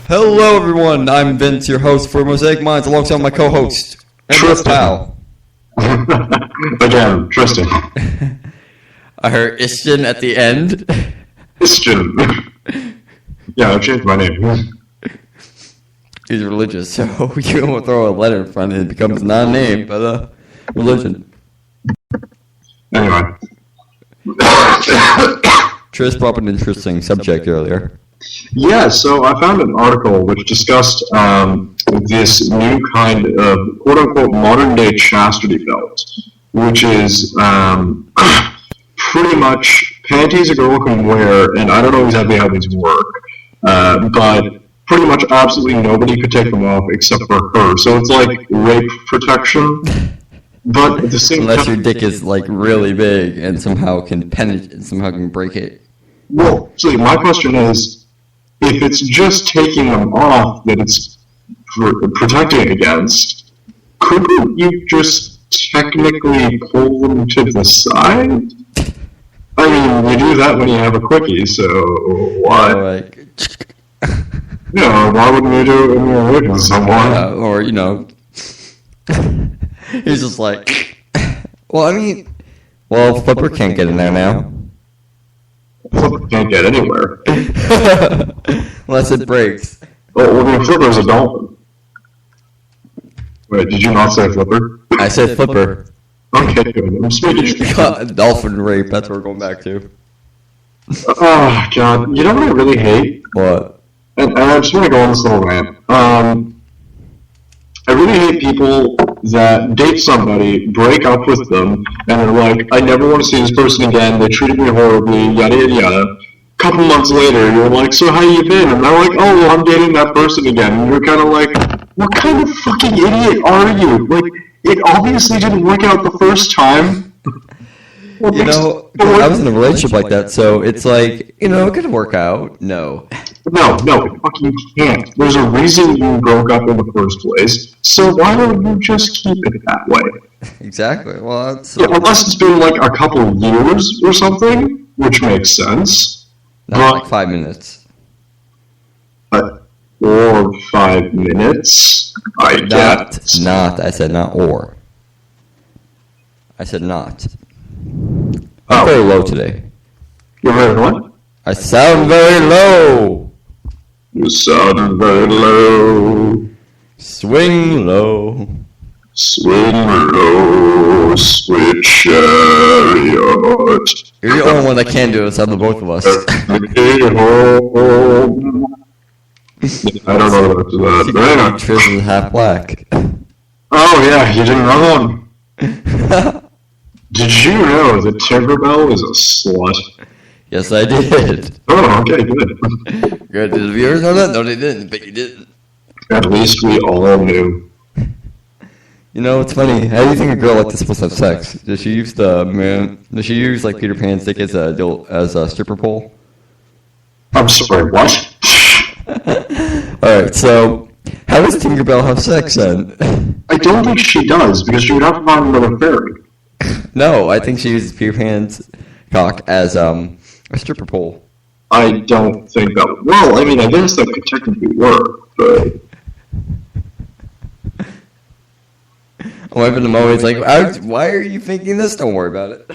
Hello, everyone. I'm Vince, your host for Mosaic Minds, alongside my co-host and Tristan. pal. Again, Tristan. I heard Ishton at the end. Tristan. Yeah, I changed my name. He's religious, so you don't throw a letter in front of it, it becomes not a name, but religion. Anyway. Tris brought up an interesting subject earlier. Yeah, so I found an article which discussed this new kind of quote-unquote modern-day chastity belt, which is pretty much panties a girl can wear, and I don't know exactly how these work, but pretty much absolutely nobody could take them off except for her. So it's like rape protection, but at the same Unless time, your dick is like really big and somehow can penetrate, somehow can break it. well, see, my question is, if it's just taking them off that it's protecting against, couldn't you just technically pull them to the side? I mean, you do that when you have a quickie, so why? Like, Yeah, why wouldn't you do it when you're with someone? or, you know, he's just like, well, I mean, well, Flipper can't get in there now. Flipper can't get anywhere. Unless it breaks. Oh, well, I mean, Flipper's a dolphin. Wait, did you not say Flipper? I said Flipper. Okay, good. I'm speaking. Dolphin rape, that's what we're going back to. Oh, God. You know what I really hate? What? And I just want to go on this little rant. I really hate people that date somebody, break up with them, and they're like, I never want to see this person again, they treated me horribly, yada yada yada. Couple months later, you're like, so how you been? And they're like, oh, well, I'm dating that person again. And you're kind of like, what kind of fucking idiot are you? Like, it obviously didn't work out the first time. You know, I was in a relationship like that, so it's like, you know, it could work out. No. No, it fucking can't. There's a reason you broke up in the first place, so why don't you just keep it that way? Exactly. Well, that's... Yeah, unless it's been like a couple of years or something, which makes sense. Not like 5 minutes. 4 or 5 minutes, I get. Not. I said not or. I said not. I'm Oh. very low today. You're very what? I sound very low. You sound very low. Swing low. Swing low, sweet chariot. You're the only one that can do this out of the both of us. I don't know what to that. But anyway. Tris is half black. Oh yeah, you didn't know that one. Did you know that Tinkerbell is a slut? Yes, I did. Oh, okay, good. Good. Did the viewers know that? No, they didn't, but you didn't. At least we all knew. You know, it's funny. How do you think a girl like this supposed to have sex? Does she use Does she use like Peter Pan's dick as a stripper pole? I'm sorry, what? All right. So, how does Tinkerbell have sex then? I don't think she does, because she would have to find another fairy. No, I think she uses Peter Pan's cock as a stripper pole. I don't think that. Well, I mean, I guess that could technically work, but. My husband I'm always like, why are you thinking this? Don't worry about it.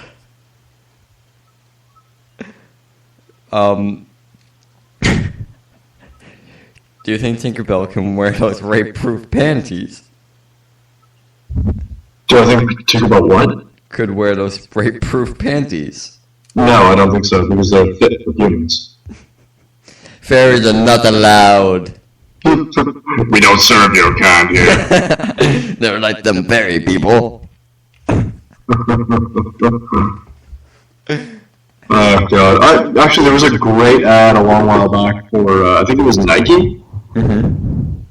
Do you think Tinkerbell can wear those rape-proof panties? Do I think Tinkerbell what? Could wear those rape-proof panties. No, I don't think so, because they're fit for humans. Fairies are not allowed. We don't serve your kind here. They're like them fairy people. Oh, God. Actually, there was a great ad a long while back for, I think it was Nike? Mm-hmm.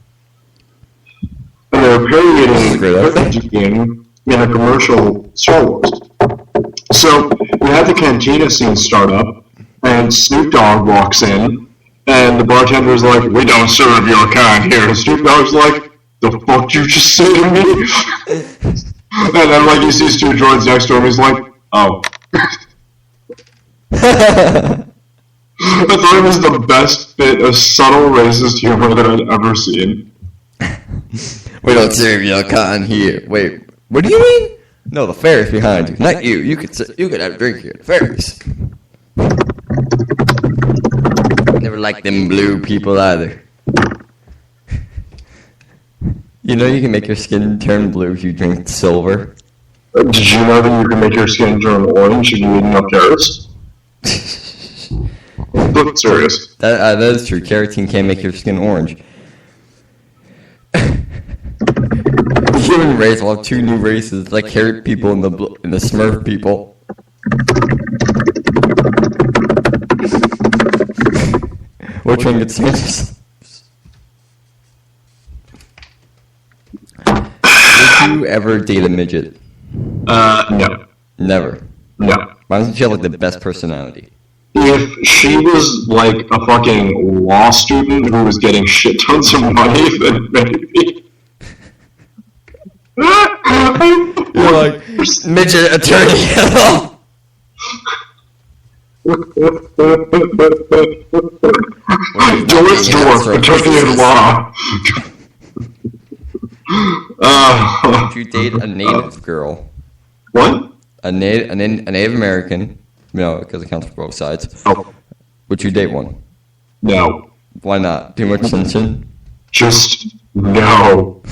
And they were parodying in a commercial Star Wars. So, we had the cantina scene start up, and Snoop Dogg walks in, and the bartender's like, we don't serve your kind here. And Snoop Dogg's like, the fuck did you just say to me? And then, like, he sees two droids next to him, he's like, oh. I thought it was the best bit of subtle racist humor that I'd ever seen. We don't serve your kind here. Wait, what do you mean? No, the fairies behind you, not you. You could have a drink here. The fairies. Never liked them blue people either. You know you can make your skin turn blue if you drink silver. Did you know that you can make your skin turn orange if you eat enough carrots? Look serious. That is true. Carotene can make your skin orange. The human race will have two new races, like carrot people and the Smurf people. Which one gets famous? Would you ever date a midget? No. Never. No. Why doesn't she have like the best personality? If she was like a fucking law student who was getting shit tons of money, then maybe. You're like, midget attorney. Doris Dorf, attorney at law. Would you date a native girl? What? A Native American. No, because it counts for both sides. Oh. Would you date one? No. Why not? Too much tension? Just no.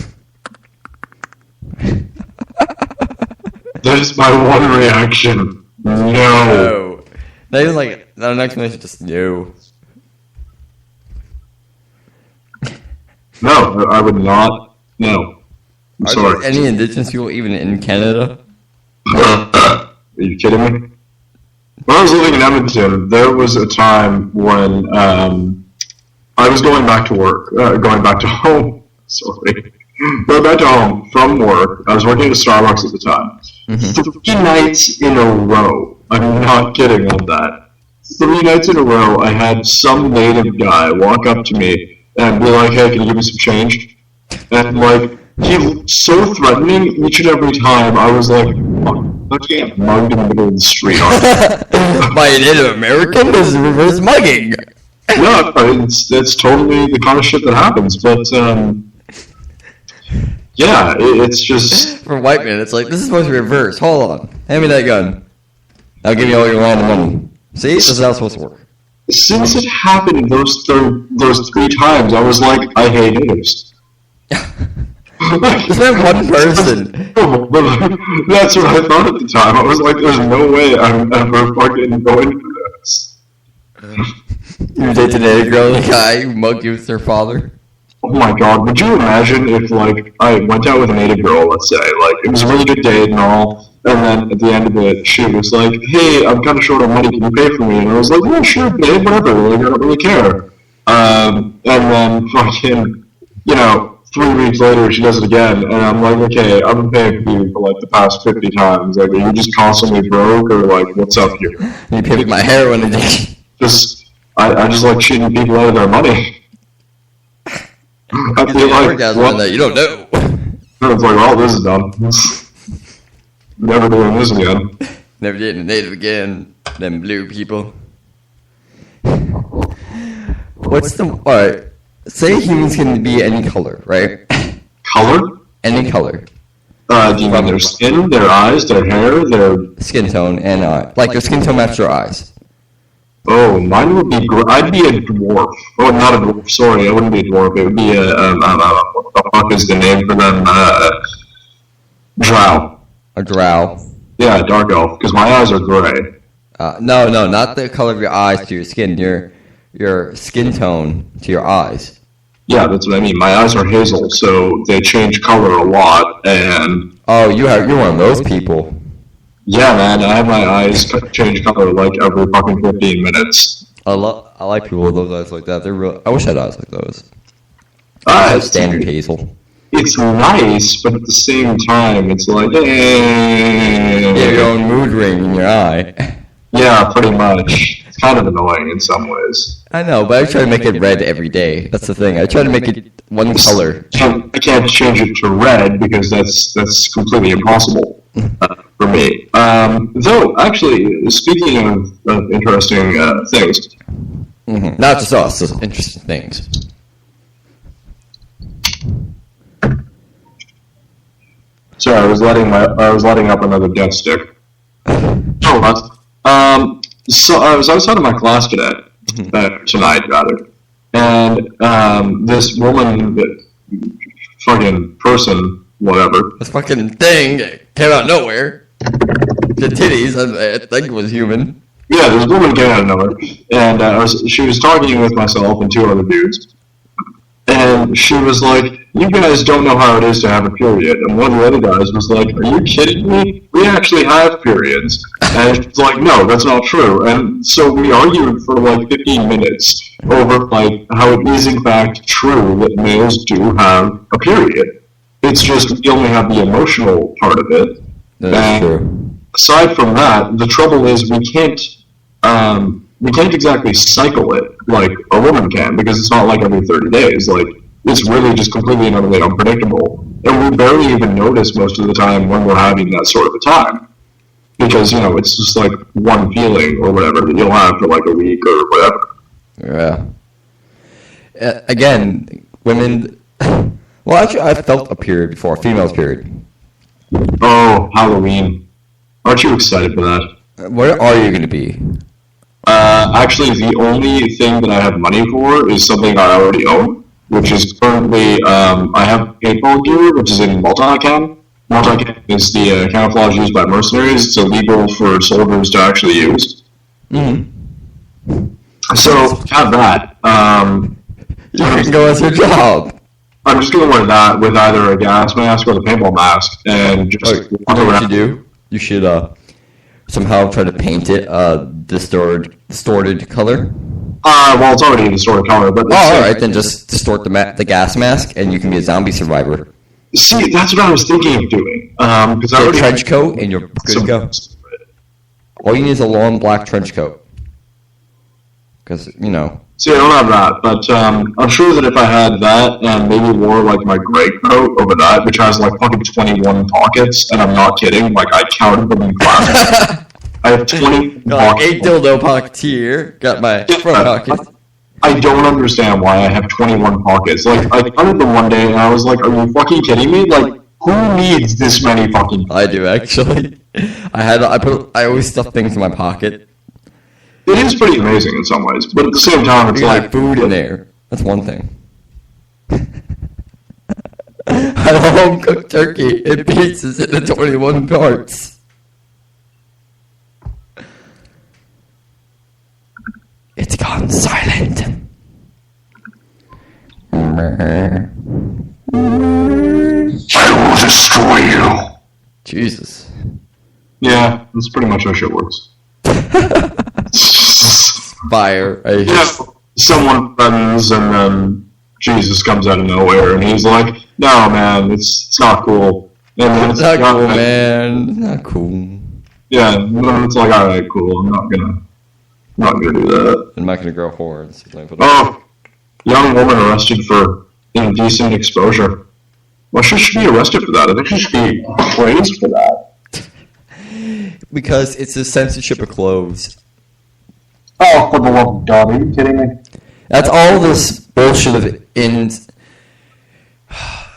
That is my one reaction. No. Not even like, not an explanation, just no. No, I would not. No. I'm Are sorry. there any indigenous people even in Canada? Are you kidding me? When I was living in Edmonton, there was a time when I was going back to work, going back to home. Sorry. Going back to home from work. I was working at a Starbucks at the time. 3 nights in a row. I'm not kidding on that. 3 nights in a row, I had some native guy walk up to me and be like, "Hey, can you give me some change?" And like, he looked so threatening each and every time. I was like, "Fuck, I can't mug in the middle of the street." By a Native American? This is reverse mugging. No, it's totally the kind of shit that happens. But yeah, it's just For white men, it's like, this is supposed to be reverse. Hold on. Hand me that gun. I'll give you all your land and money. See? This is how it's supposed to work. since it happened those 3 times, I was like, I hate natives. Is that one person? That's what I thought at the time. I was like, there's no way I'm ever fucking going for this. You dated a native girl, the guy who mugged you with their father? Oh my god, would you imagine if, like, I went out with a native girl, let's say, like, it was a really good date and all, and then at the end of it, she was like, hey, I'm kind of short on money, can you pay for me? And I was like, yeah, sure, babe, whatever, like, I don't really care. And then fucking, 3 weeks later, she does it again, and I'm like, okay, I've been paying for you for, like, the past 50 times. Like, are you just constantly broke, or, like, what's up here? You paid for my heroin addiction. I just like cheating people out of their money. I feel like, that you don't know. It's like, well, this is done. Never doing this again. Never dating a native again. Them blue people. Alright, say humans can be any color, right? Color? Any color. Do you mean their skin, their eyes, their hair, their... Skin tone and like their skin tone matches their eyes. Oh, mine would be... I'd be a dwarf. Oh, not a dwarf, sorry, I wouldn't be a dwarf. It would be what the fuck is the name for them? Drow. A drow. Yeah, dark elf, because my eyes are gray. No, not the color of your eyes to your skin. Your skin tone to your eyes. Yeah, that's what I mean. My eyes are hazel, so they change color a lot, and... Oh, you're one of those people. Yeah, man, I have my eyes change color like every fucking 15 minutes. I like people with those eyes like that. They're real. I wish I had eyes like those. I have standard hazel. It's nice, but at the same time, it's like, hey. You have your own mood ring in your eye. Yeah, pretty much. It's kind of annoying in some ways. I know, but I try to make it red every day. That's the thing. I try to make it one color. I can't change it to red because that's completely impossible for me. Though, actually, speaking of interesting things, Mm-hmm. Not just us, just interesting things. Sorry, I was letting up another death stick. So I was outside of my class today, tonight rather, and this woman, fucking person, whatever. This fucking thing came out of nowhere. The titties, I think it was human. Yeah, this woman came out of nowhere, and she was talking with myself and two other dudes, and she was like, "You guys don't know how it is to have a period." And one of the other guys was like, "Are you kidding me? We actually have periods." And she's like, "No, that's not true." And so we argued for like 15 minutes over like how it is in fact true that males do have a period. It's just we only have the emotional part of it. That's true. Aside from that, the trouble is we can't exactly cycle it like a woman can, because it's not like every 30 days. Like, it's really just completely and utterly unpredictable. And we barely even notice most of the time when we're having that sort of a time. Because, you know, it's just like one feeling or whatever that you'll have for like a week or whatever. Yeah. Again, women... Well, actually, I've felt a period before, a female's period. Oh, Halloween. Aren't you excited for that? Where are you going to be? Actually, the only thing that I have money for is something I already own, which is currently, I have paintball gear, which is in multi-cam. Multi-cam is the camouflage used by mercenaries. It's illegal for soldiers to actually use. Mm-hmm. So, have that. You can go as your job. I'm just going to wear that with either a gas mask or the paintball mask, and just walk around. What you do? You should somehow try to paint it distorted color. Well, it's already a distorted color, but... alright, then just distort the gas mask, and you can be a zombie survivor. See, that's what I was thinking of doing. Get a trench coat, and you're good to go. All you need is a long black trench coat. Because, you know... See, I don't have that, but I'm sure that if I had that and maybe wore like my gray coat over that, which has like fucking 21 pockets, and I'm not kidding, like I counted them in class. I have 20 pockets. 8 dildo pockets here. Got my front pockets. I don't understand why I have 21 pockets. Like, I counted them one day and I was like, are you fucking kidding me? Like, who needs this many fucking pockets? I do, actually. I always stuff things in my pocket. It is pretty amazing in some ways, but at the same time, it's like food in there. That's one thing. I have a home cooked turkey in pieces into 21 parts. It's gone silent. I will destroy you. Jesus. Yeah, that's pretty much how shit works. Fire. Someone threatens and then Jesus comes out of nowhere and he's like, "No, man, it's not cool." And then it's not cool, man. It's not cool. Yeah, and then it's like, all right, cool. I'm not gonna do that. I'm not gonna grow horns. Oh, young woman arrested for indecent exposure. Well, she should be arrested for that. I think she should be praised for that. Because it's a censorship of clothes. Oh, for the love of God, are you kidding me? That's all this bullshit of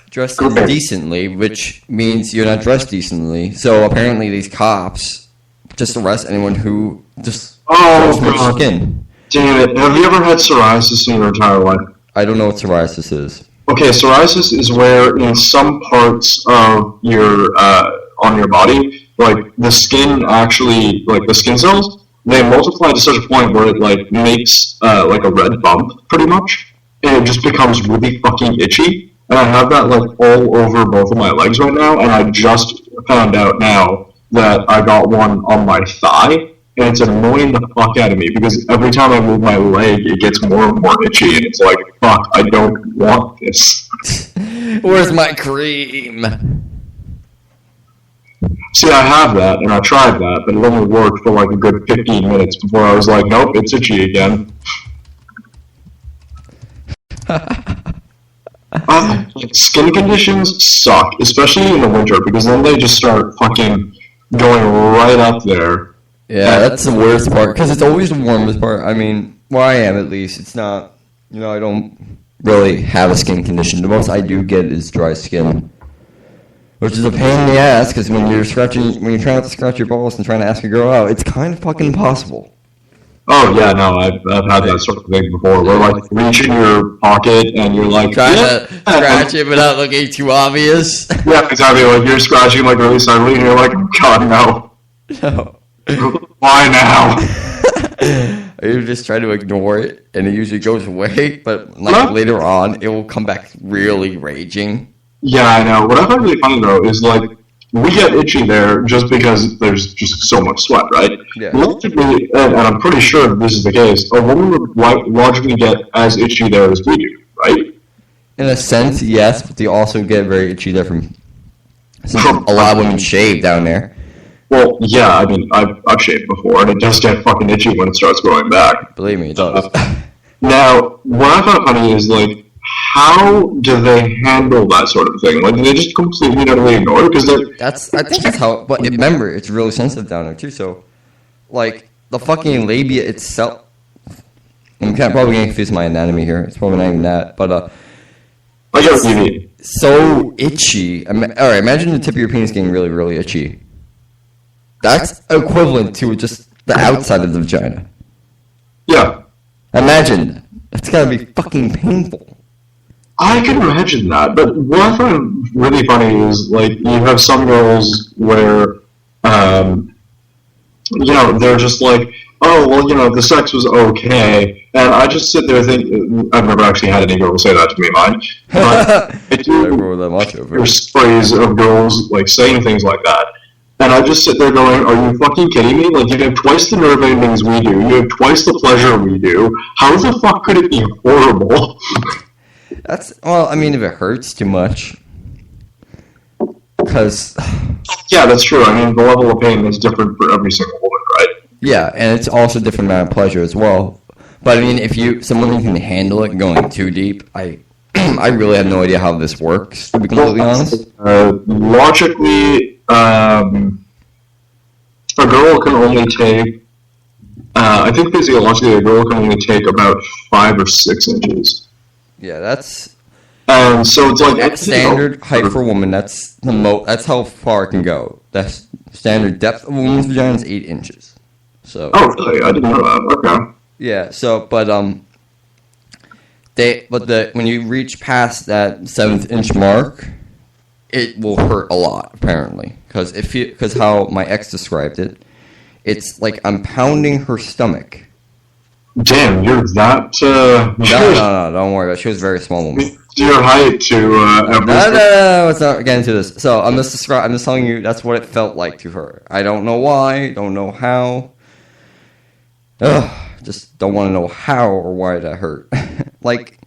dressed indecently, which means you're not dressed decently. So apparently these cops just arrest anyone who just shows their skin. Damn it. Have you ever had psoriasis in your entire life? I don't know what psoriasis is. Okay, psoriasis is where in some parts of your on your body, like the skin actually, like the skin cells, they multiply to such a point where it like makes like a red bump, pretty much, and it just becomes really fucking itchy. And I have that like all over both of my legs right now, and I just found out now that I got one on my thigh, and it's annoying the fuck out of me because every time I move my leg, it gets more and more itchy, and it's like, fuck, I don't want this. Where's my cream? See, I have that, and I tried that, but it only worked for like a good 15 minutes before I was like, nope, it's itchy again. Skin conditions suck, especially in the winter, because then they just start fucking going right up there. Yeah, that's the worst part, because it's always the warmest part. I mean, where I am, at least, it's not, I don't really have a skin condition. The most I do get is dry skin, which is a pain in the ass, because when you're trying to scratch your balls and trying to ask a girl out, it's kind of fucking impossible. Oh, yeah, no, I've had that sort of thing before, where, like, you reach in your pocket and you're, like... Trying to scratch it without looking too obvious. Yeah, exactly, like, you're scratching, like, really subtly, and you're like, God, no. No. Why now? You just try to ignore it, and it usually goes away, but, like, later on, it will come back really raging. Yeah, I know. What I find really funny, though, is, like, we get itchy there just because there's just so much sweat, right? Yeah. Logically, and I'm pretty sure this is the case, a woman would logically get as itchy there as we do, right? In a sense, yes, but they also get very itchy there since a lot of women shave down there. Well, yeah, I mean, I've shaved before, and it does get fucking itchy when it starts growing back. Believe me, it does. Now, what I found funny is, like, how do they handle that sort of thing? Like, do they just completely utterly ignore it? Because I think that's how. But remember, it's really sensitive down there too. So, like the fucking labia itself. I'm probably gonna confuse my anatomy here. It's probably not even that. But I get what you mean. So itchy. All right, imagine the tip of your penis getting really, really itchy. That's equivalent to just the outside of the vagina. Yeah. Imagine. That's gotta be fucking painful. I can imagine that, but what I find really funny is, like, you have some girls where, they're just like, oh, well, the sex was okay, and I just sit there thinking, I've never actually had any girl say that to me, mind, but I do hear stories of girls, like, saying things like that, and I just sit there going, are you fucking kidding me? Like, you have twice the nerve endings we do, you have twice the pleasure we do, how the fuck could it be horrible? I mean, if it hurts too much, because... Yeah, that's true. I mean, the level of pain is different for every single woman, right? Yeah, and it's also a different amount of pleasure as well. But, I mean, if someone who can handle it going too deep, I really have no idea how this works, to be completely honest. Logically, a girl can only take... I think physiologically, a girl can only take about 5 or 6 inches. Yeah, that's... so it's like... That's standard height for a woman. That's that's how far it can go. That's standard depth of a woman's vagina is 8 inches. So... Oh, really? I didn't know that. Okay. Yeah, so, but, when you reach past that 7th inch mark, it will hurt a lot, apparently. Because how my ex described it, it's like I'm pounding her stomach. Damn, you're that... No, don't worry about it. She was a very small woman. Your height to... No, let's not get into this. So, I'm just telling you, that's what it felt like to her. I don't know why, don't know how. Just don't want to know how or why that hurt. Like,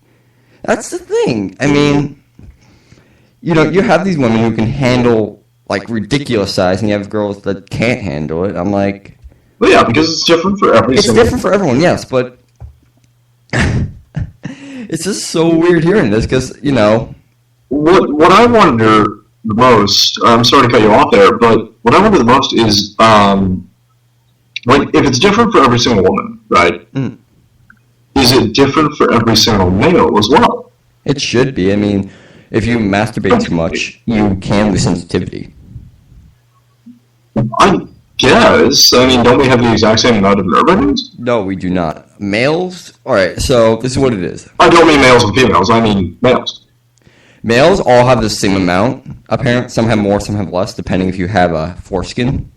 that's the thing. I mean, you have these women who can handle, like, ridiculous size, and you have girls that can't handle it. I'm like... Well, yeah, because it's different for every It's different for everyone, yes, but... it's just so weird hearing this, because, What I wonder the most... I'm sorry to cut you off there, but what I wonder the most is... like, if it's different for every single woman, right? Mm. Is it different for every single male as well? It should be. I mean, if you masturbate too much, you can lose sensitivity. I guess. I mean, don't we have the exact same amount of nerve endings? No, we do not. Males? Alright, so this is what it is. I don't mean males and females, I mean males. Males all have the same amount. Apparently, some have more, some have less, depending if you have a foreskin.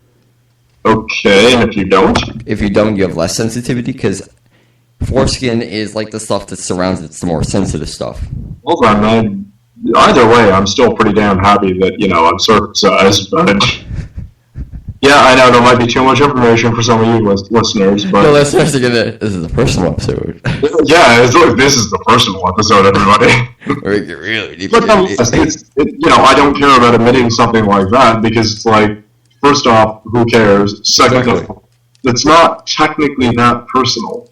Okay, and if you don't? If you don't, you have less sensitivity, because foreskin is like the stuff that surrounds it. It's the more sensitive stuff. Well then, either way, I'm still pretty damn happy that, I'm circumcised, but... Yeah, I know, there might be too much information for some of you listeners, but... The listeners are gonna... This is a personal episode. Yeah, it's like, this is the personal episode, everybody. We're gonna get really deep. But I don't care about admitting something like that, because it's like, first off, who cares? Second off, it's not technically that personal.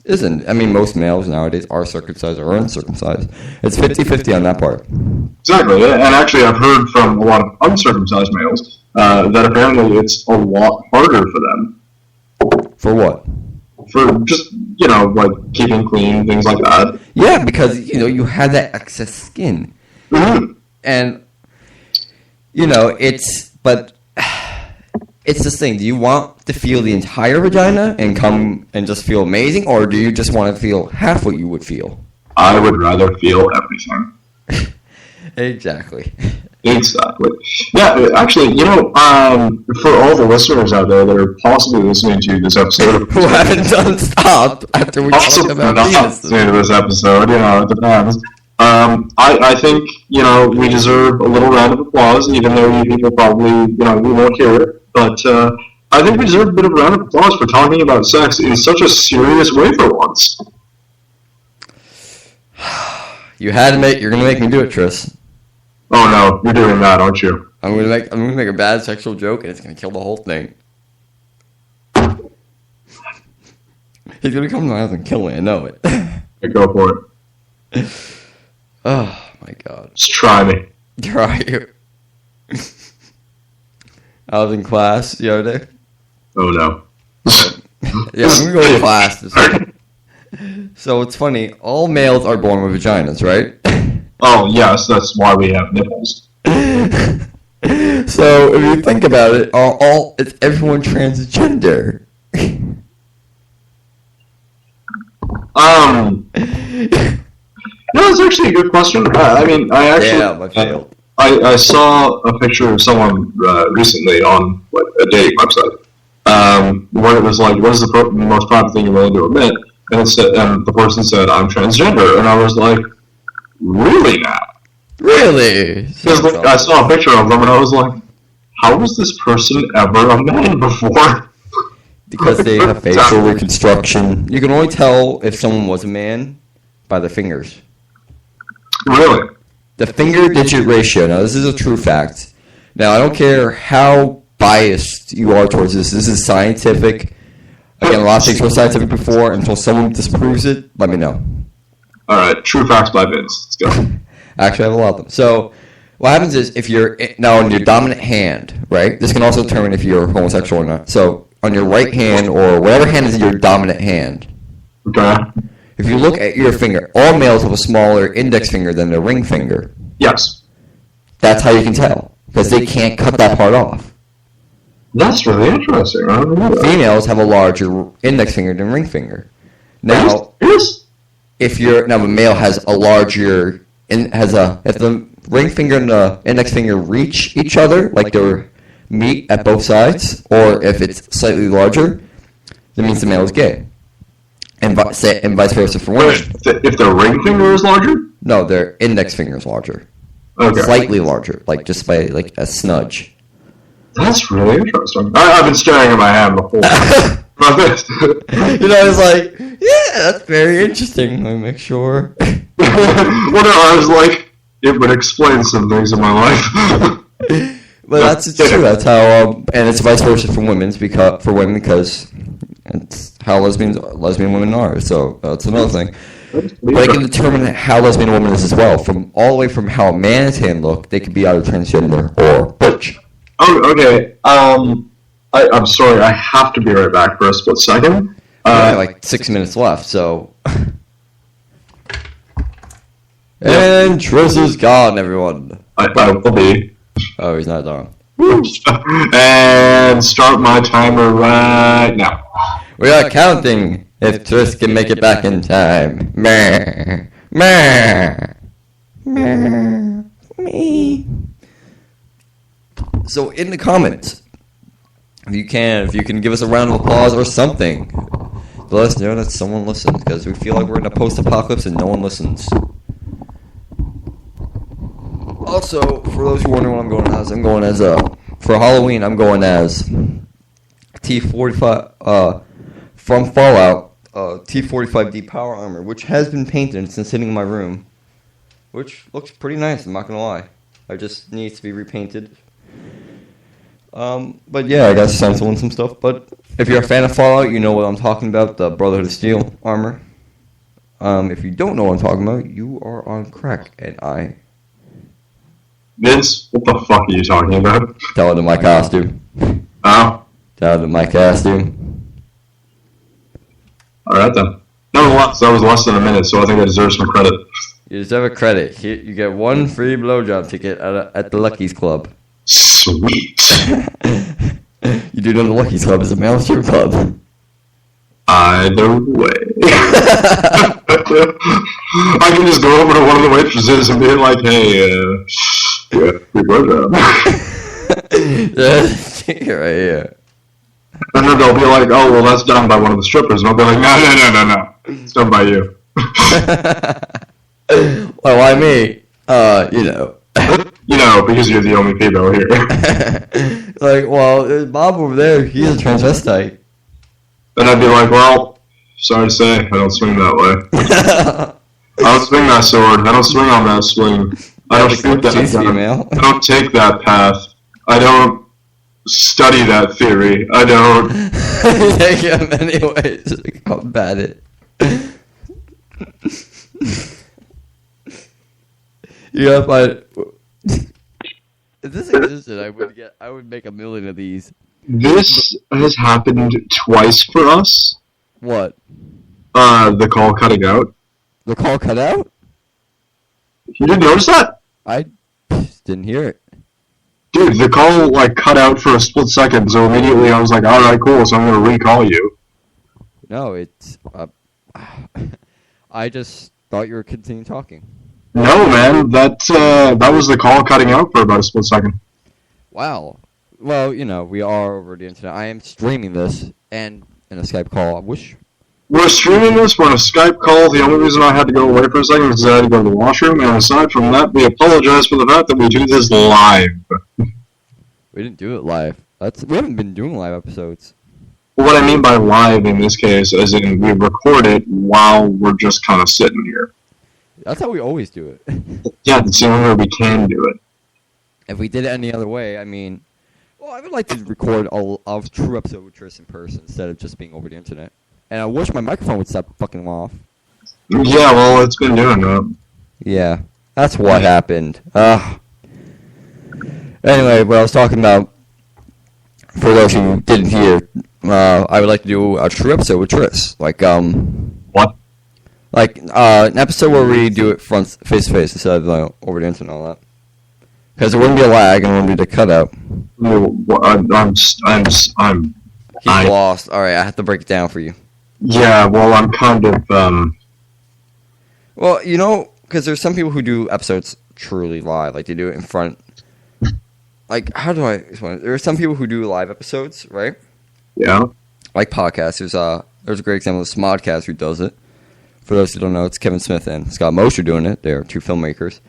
Isn't. I mean, most males nowadays are circumcised or uncircumcised. It's 50-50 on that part. Exactly, and actually I've heard from a lot of uncircumcised males that apparently it's a lot harder for them. For what? For just like keeping clean, things like that. Yeah, because you had that excess skin, and it's this thing. Do you want to feel the entire vagina and come and just feel amazing, or do you just want to feel half what you would feel? I would rather feel everything. Exactly. Exactly. Yeah, actually, for all the listeners out there that are possibly listening to this episode, who haven't done stopped after we talked about listening to this episode, it depends. I think we deserve a little round of applause, even though you people probably we won't hear it. But I think we deserve a bit of a round of applause for talking about sex in such a serious way for once. You had to you're gonna make me do it, Tris. Oh no, you're doing that, aren't you? I'm gonna make a bad sexual joke, and it's gonna kill the whole thing. He's gonna come to my house and kill me. I know it. Go for it. Oh my god. Just try me. Try you. I was in class the other day. Oh no. Yeah, I'm gonna go to class this week. So it's funny. All males are born with vaginas, right? Oh yes, that's why we have nipples. So if you think about it, it's everyone transgender. No, that's actually a good question. I saw a picture of someone recently on a dating website, where it was like, "What is the most private thing you're willing to admit?" And the person said, "I'm transgender," and I was like, "Really now?" Really? Because I saw a picture of them, and I was like, "How was this person ever a man before?" Because they have facial reconstruction. You can only tell if someone was a man by the fingers. Really? The finger-digit ratio. Now, this is a true fact. Now, I don't care how biased you are towards this. This is scientific. Again, a lot of things were scientific before. Until someone disproves it, let me know. All right. True facts by Vince. Let's go. Actually, I have a lot of them. So, what happens is, if you're now on your dominant hand, right? This can also determine if you're homosexual or not. So, on your right hand, or whatever hand is your dominant hand. Okay. If you look at your finger, all males have a smaller index finger than their ring finger. Yes. That's how you can tell, because they can't cut that part off. That's really interesting. I don't know that. Females have a larger index finger than ring finger. Now, if a male has a larger, if the ring finger and the index finger reach each other, like they're meet at both sides, or if it's slightly larger, that means the male is gay. And vice versa for women. If their ring finger is larger? No, their index finger is larger. Okay. Slightly larger, just by a smudge. That's really interesting. I've been staring at my hand before. It's like, yeah, that's very interesting. Let me make sure. I was like, it would explain some things in my life. But that's true. That's how, and it's vice versa for women because it's how lesbian women are. So that's another thing. But they can determine how lesbian a woman is as well. All the way from how a man's hand look, they could be either transgender or butch. Oh, okay. I'm sorry. I have to be right back for a split second. Like 6 minutes left. So. And Tris is gone, everyone. I will be. Oh, he's not gone. And start my timer right now. We are counting if Tris can make it back in time. Meh. Meh. Meh. Me. So in the comments, if you can give us a round of applause or something, let us know that someone listens, because we feel like we're in a post-apocalypse and no one listens. Also, for those who wonder what I'm going as, for Halloween, I'm going as T-45, from Fallout, T-45D power armor, which has been painted and it's been sitting in my room, which looks pretty nice, I'm not going to lie. It just needs to be repainted. But yeah, I got stencil and some stuff, but if you're a fan of Fallout, you know what I'm talking about, the Brotherhood of Steel armor. If you don't know what I'm talking about, you are on crack, and Vince, what the fuck are you talking about? Tell it in my costume. Oh? Tell it in my costume. Alright then. Nonetheless, that was less than a minute, so I think I deserve some credit. You deserve a credit. Here, you get one free blowjob ticket at the Lucky's Club. Sweet. You do know the Lucky's Club is a male strip club. Either way. I can just go over to one of the waitresses and be like, hey, yeah, free blowjob. Yeah, right here. And then they'll be like, oh, well, that's done by one of the strippers. And I'll be like, no. It's done by you. Well, why me? You know. You know, because you're the only female here. Like, well, there's Bob over there. He's a transvestite. And I'd be like, well, sorry to say, I don't swing that way. I don't swing that sword. I don't swing on that swing. I don't shoot that gun. I don't take that path. I don't study that theory. I don't. Yeah, in many ways to combat it. Yeah, but if this existed, I would make 1 million of these. This has happened twice for us. What? The call cutting out. The call cut out? You didn't notice that? I didn't hear it. Dude, the call, like, cut out for a split second, so immediately I was like, alright, cool, so I'm gonna recall you. No, it's, I just thought you were continuing talking. No, man, that was the call cutting out for about a split second. Wow. Well, you know, we are over the internet. I am streaming this, and in a Skype call. I wish... We're streaming this, we're on a Skype call. The only reason I had to go away for a second is because I had to go to the washroom, and aside from that, we apologize for the fact that we do this live. We didn't do it live. We haven't been doing live episodes. Well, what I mean by live in this case is in we record it while we're just kind of sitting here. That's how we always do it. Yeah, that's the only way we can do it. If we did it any other way, I mean... Well, I would like to record a true episode with Tris in person instead of just being over the internet. And I wish my microphone would stop fucking off. Yeah, well, it's been doing that. Yeah, that's what happened. Anyway, what I was talking about, for those who didn't hear, I would like to do a true episode with Tris. Like, What? Like, an episode where we do it face to face instead of over the internet and all that. Because there wouldn't be a lag and there wouldn't be the cutout. He's lost. Alright, I have to break it down for you. Yeah, well, I'm kind of, Well, you know, because there's some people who do episodes truly live. Like, they do it in front. Like, how do I explain it? There are some people who do live episodes, right? Yeah. Like podcasts. There's a great example of Smodcast who does it. For those who don't know, it's Kevin Smith and Scott Mosher doing it. They're two filmmakers.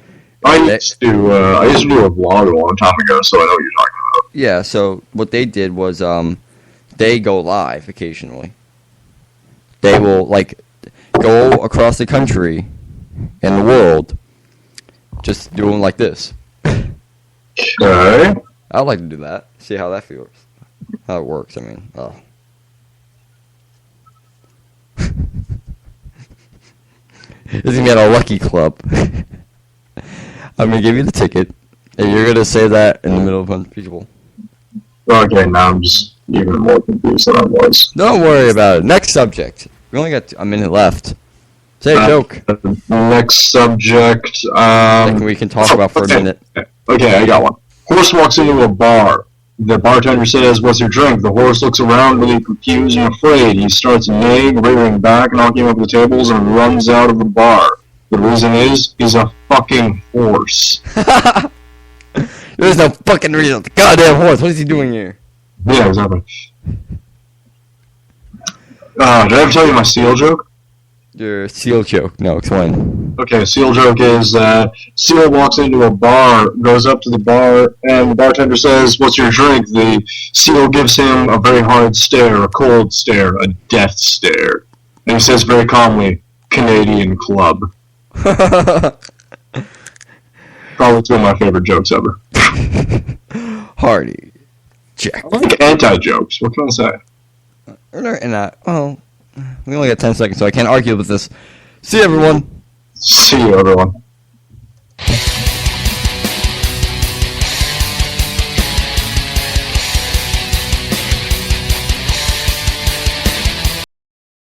I used to do a vlog a long time ago, so I know what you're talking about. Yeah, so what they did was they go live occasionally. They will, like, go across the country and the world just doing like this. Okay. I'd like to do that. See how that feels. How it works, I mean. Oh. This is going to be at a Lucky Club. I'm going to give you the ticket, and you're going to say that in the middle of a bunch of people. Okay, now I'm just even more confused than I was. Don't worry about it. Next subject. We only got a minute left. Say a joke. Next subject. We can talk about for a minute. Okay, I got one. Horse walks into a bar. The bartender says, "What's your drink?" The horse looks around really confused and afraid. He starts neighing, rearing back, knocking over the tables, and runs out of the bar. The reason is, he's a fucking horse. There's no fucking reason. The goddamn horse. What is he doing here? Yeah, exactly. Did I ever tell you my seal joke? Your seal joke. No, explain. Okay, seal joke is, seal walks into a bar, goes up to the bar, and the bartender says, "What's your drink?" The seal gives him a very hard stare, a cold stare, a death stare. And he says very calmly, "Canadian Club." Probably two of my favorite jokes ever. Hardy. Check. I like anti-jokes. What can I say? Well, we only got 10 seconds, so I can't argue with this. See you, everyone. See you, everyone.